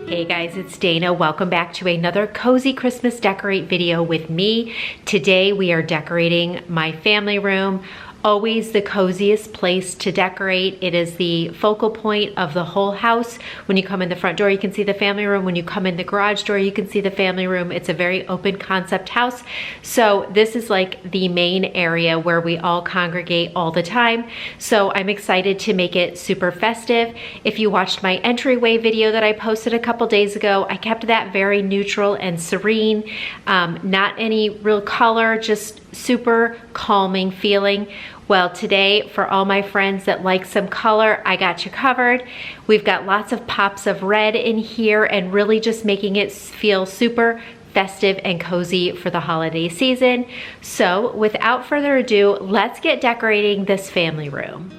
Hey guys, it's Dana. Welcome back to another cozy Christmas decorate video with me. Today we are decorating my family room. Always the coziest place to decorate. It is the focal point of the whole house. When you come in the front door, you can see the family room. When you come in the garage door, you can see the family room. It's a very open concept house. So this is like the main area where we all congregate all the time. So I'm excited to make it super festive. If you watched my entryway video that I posted a couple days ago, I kept that very neutral and serene. Not any real color, just super calming feeling. Well, today, for all my friends that like some color, I got you covered. We've got lots of pops of red in here and really just making it feel super festive and cozy for the holiday season. So without further ado, let's get decorating this family room.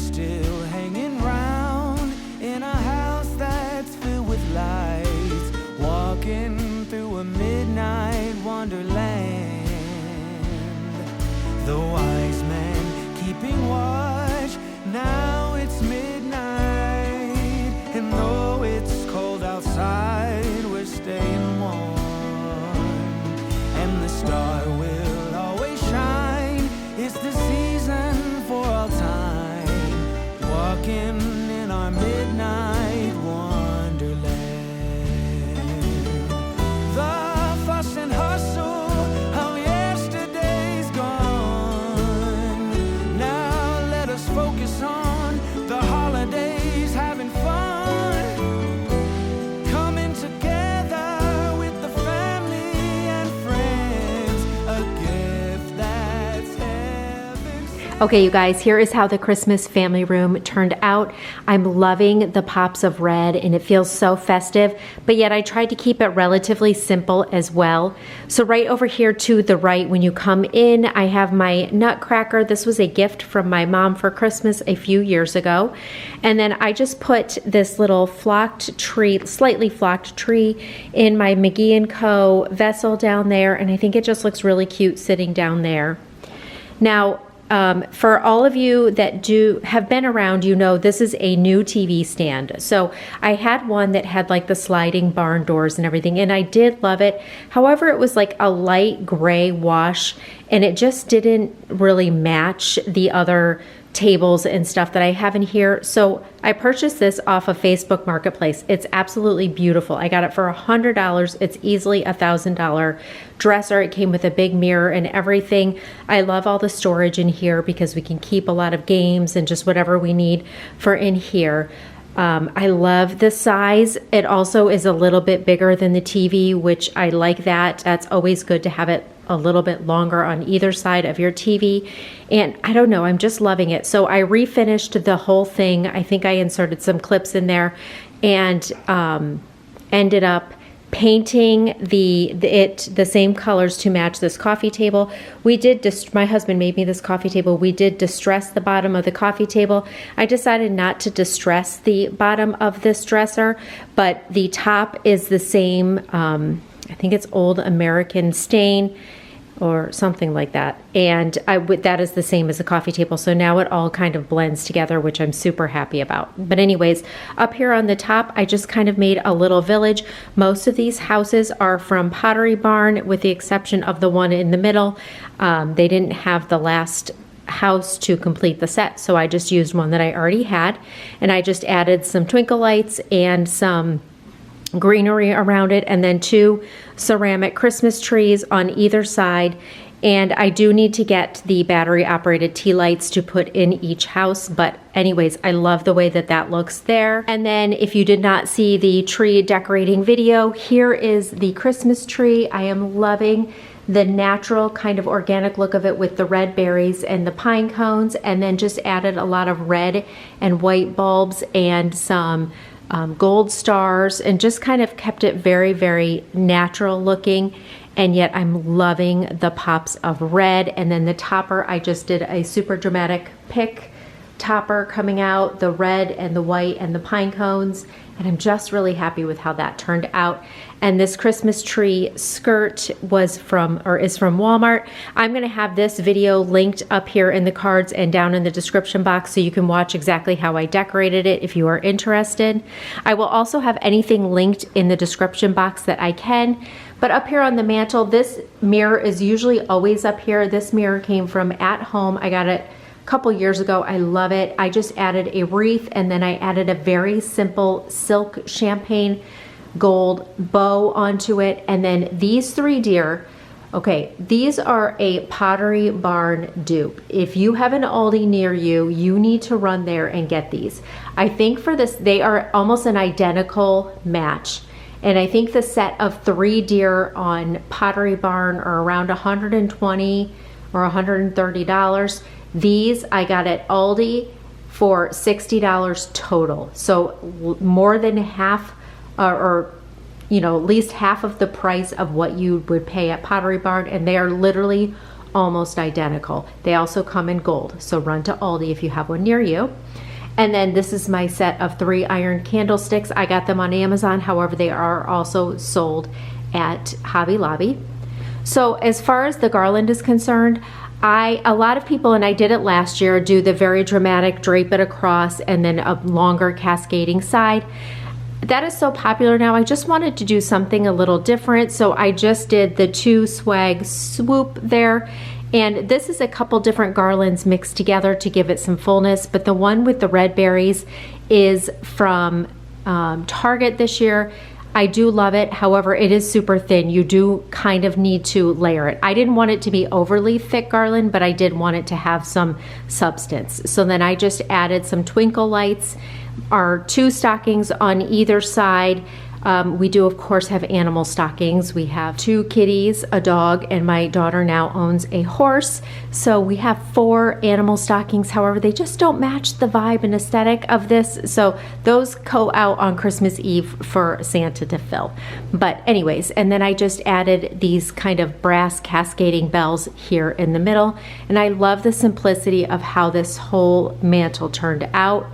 still hanging round in a house that's filled with lights, walking through a midnight wonderland. The wise men keeping watch, now it's midnight, and though it's cold outside, we're staying warm, and the star will always shine. It's the season for all time, walking in our midnight wonderland. The fuss and hustle of yesterday's gone. Now let us focus on the holidays, having fun, coming together with the family and friends, a gift that's heaven's. Okay, you guys, here is how the Christmas family room turned out. I'm loving the pops of red and it feels so festive, but yet I tried to keep it relatively simple as well. So right over here to the right, when you come in, I have my nutcracker. This was a gift from my mom for Christmas a few years ago. And then I just put this little flocked tree, slightly flocked tree, in my McGee & Co. vessel down there, and I think it just looks really cute sitting down there. Now, for all of you that have been around, you know this is a new TV stand. So I had one that had like the sliding barn doors and everything, and I did love it. However, it was like a light gray wash, and it just didn't really match the other tables and stuff that I have in here. So I purchased this off of Facebook Marketplace. It's absolutely beautiful. I got it for $100. It's easily $1,000 dresser. It came with a big mirror and everything. I love all the storage in here because we can keep a lot of games and just whatever we need for in here. I love the size. It also is a little bit bigger than the TV, which I like that. That's always good to have it a little bit longer on either side of your TV. And I don't know, I'm just loving it. So I refinished the whole thing. I think I inserted some clips in there and ended up painting the same colors to match this coffee table. We did, my husband made me this coffee table. We did distress the bottom of the coffee table. I decided not to distress the bottom of this dresser, but the top is the same, I think it's Old American stain or something like that. And that is the same as the coffee table. So now it all kind of blends together, which I'm super happy about. But anyways, up here on the top, I just kind of made a little village. Most of these houses are from Pottery Barn, with the exception of the one in the middle. They didn't have the last house to complete the set, so I just used one that I already had. And I just added some twinkle lights and some greenery around it, and then 2 ceramic Christmas trees on either side. And I do need to get the battery operated tea lights to put in each house, but anyways, I love the way that that looks there. And then if you did not see the tree decorating video, here is the Christmas tree. I am loving the natural kind of organic look of it with the red berries and the pine cones, and then just added a lot of red and white bulbs and some gold stars, and just kind of kept it very, very natural looking. And yet I'm loving the pops of red. And then the topper, I just did a super dramatic pick topper coming out, the red and the white and the pine cones. And I'm just really happy with how that turned out. And this Christmas tree skirt is from Walmart. I'm gonna have this video linked up here in the cards and down in the description box, so you can watch exactly how I decorated it if you are interested. I will also have anything linked in the description box that I can. But up here on the mantle, this mirror is usually always up here. This mirror came from At Home. I got it a couple years ago. I love it. I just added a wreath, and then I added a very simple silk champagne gold bow onto it. And then these 3 deer, okay, these are a Pottery Barn dupe. If you have an Aldi near you, you need to run there and get these. I think for this, they are almost an identical match. And I think the set of 3 deer on Pottery Barn are around $120 or $130. These I got at Aldi for $60 total. So more than half, or you know, at least half of the price of what you would pay at Pottery Barn. And they are literally almost identical. They also come in gold, so run to Aldi if you have one near you. And then this is my set of 3 iron candlesticks. I got them on Amazon, however they are also sold at Hobby Lobby. So as far as the garland is concerned, a lot of people, and I did it last year, do the very dramatic drape it across and then a longer cascading side. That is so popular now. I just wanted to do something a little different, so I just did the 2 swag swoop there. And this is a couple different garlands mixed together to give it some fullness, but the one with the red berries is from Target this year. I do love it. However, it is super thin. You do kind of need to layer it. I didn't want it to be overly thick garland, but I did want it to have some substance. So then I just added some twinkle lights, our 2 stockings on either side. We do, of course, have animal stockings. We have 2 kitties, a dog, and my daughter now owns a horse. So we have 4 animal stockings. However, they just don't match the vibe and aesthetic of this. So those go out on Christmas Eve for Santa to fill. But anyways, and then I just added these kind of brass cascading bells here in the middle. And I love the simplicity of how this whole mantle turned out.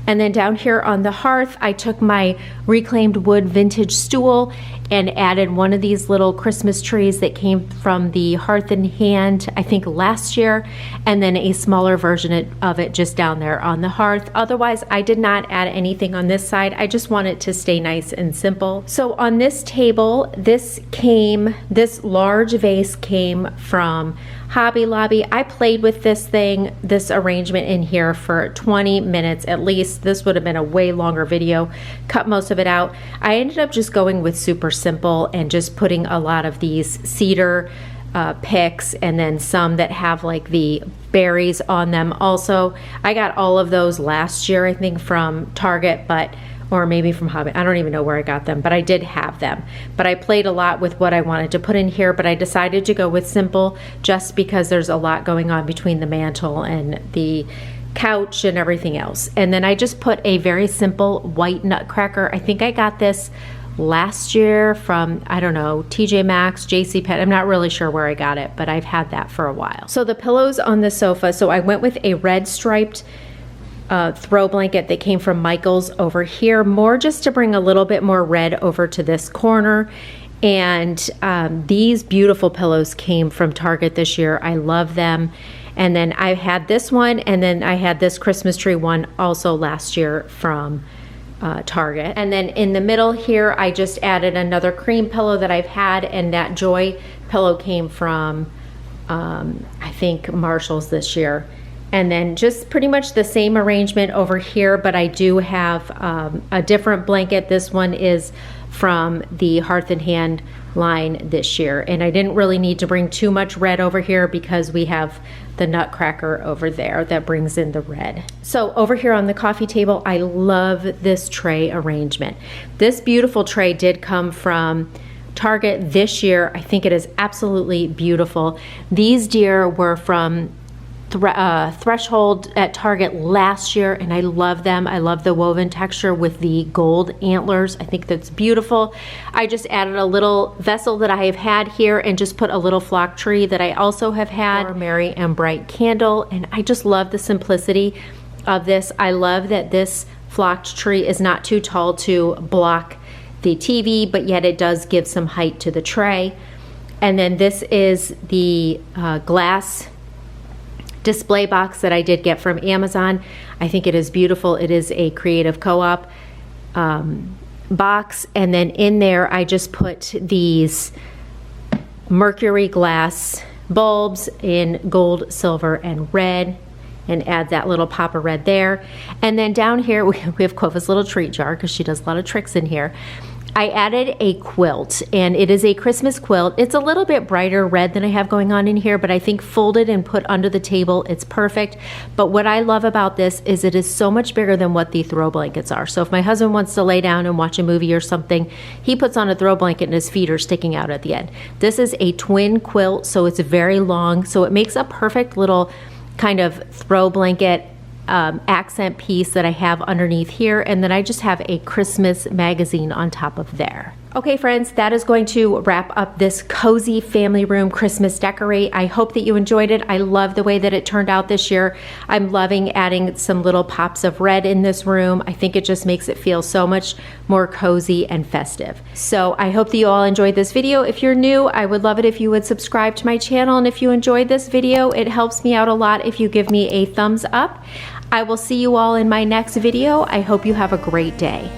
And then down here on the hearth, I took my reclaimed wood vintage stool and added one of these little Christmas trees that came from the Hearth and Hand, I think last year, and then a smaller version of it just down there on the hearth. Otherwise, I did not add anything on this side. I just want it to stay nice and simple. So on this table, this large vase came from Hobby Lobby. I played with this arrangement in here for 20 minutes at least. This would have been a way longer video. Cut most of it out. I ended up just going with super simple and just putting a lot of these cedar picks and then some that have like the berries on them. Also, I got all of those last year, I think from Target, or maybe from Hobby. I don't even know where I got them, but I did have them. But I played a lot with what I wanted to put in here, but I decided to go with simple just because there's a lot going on between the mantle and the couch and everything else. And then I just put a very simple white nutcracker. I think I got this last year from, I don't know, TJ Maxx, JC Penney. I'm not really sure where I got it, but I've had that for a while. So the pillows on the sofa, so I went with a red striped throw blanket that came from Michael's over here, more just to bring a little bit more red over to this corner. And these beautiful pillows came from Target this year. I love them. And then I had this one, and then I had this Christmas tree one also last year from Target. And then in the middle here, I just added another cream pillow that I've had, and that Joy pillow came from, I think, Marshall's this year. And then just pretty much the same arrangement over here, but I do have a different blanket. This one is from the Hearth and Hand line this year. And I didn't really need to bring too much red over here because we have the nutcracker over there that brings in the red. So over here on the coffee table, I love this tray arrangement. This beautiful tray did come from Target this year. I think it is absolutely beautiful. These deer were from Threshold at Target last year, and I love them. I love the woven texture with the gold antlers. I think that's beautiful. I just added a little vessel that I have had here and just put a little flock tree that I also have had, or merry and bright candle, and I just love the simplicity of this. I love that this flocked tree is not too tall to block the TV, but yet it does give some height to the tray. And then this is the glass display box that I did get from Amazon. I think it is beautiful. It is a Creative Co-op box, and then in there I just put these mercury glass bulbs in gold, silver, and red, and add that little pop of red there. And then down here we have Kofa's little treat jar because she does a lot of tricks in here. I added a quilt, and it is a Christmas quilt. It's a little bit brighter red than I have going on in here, but I think folded and put under the table, it's perfect. But what I love about this is it is so much bigger than what the throw blankets are. So if my husband wants to lay down and watch a movie or something, he puts on a throw blanket and his feet are sticking out at the end. This is a twin quilt, so it's very long, so it makes a perfect little kind of throw blanket accent piece that I have underneath here, and then I just have a Christmas magazine on top of there. Okay friends, that is going to wrap up this cozy family room Christmas decorate. I hope that you enjoyed it. I love the way that it turned out this year. I'm loving adding some little pops of red in this room. I think it just makes it feel so much more cozy and festive. So I hope that you all enjoyed this video. If you're new, I would love it if you would subscribe to my channel. And if you enjoyed this video, it helps me out a lot if you give me a thumbs up. I will see you all in my next video. I hope you have a great day.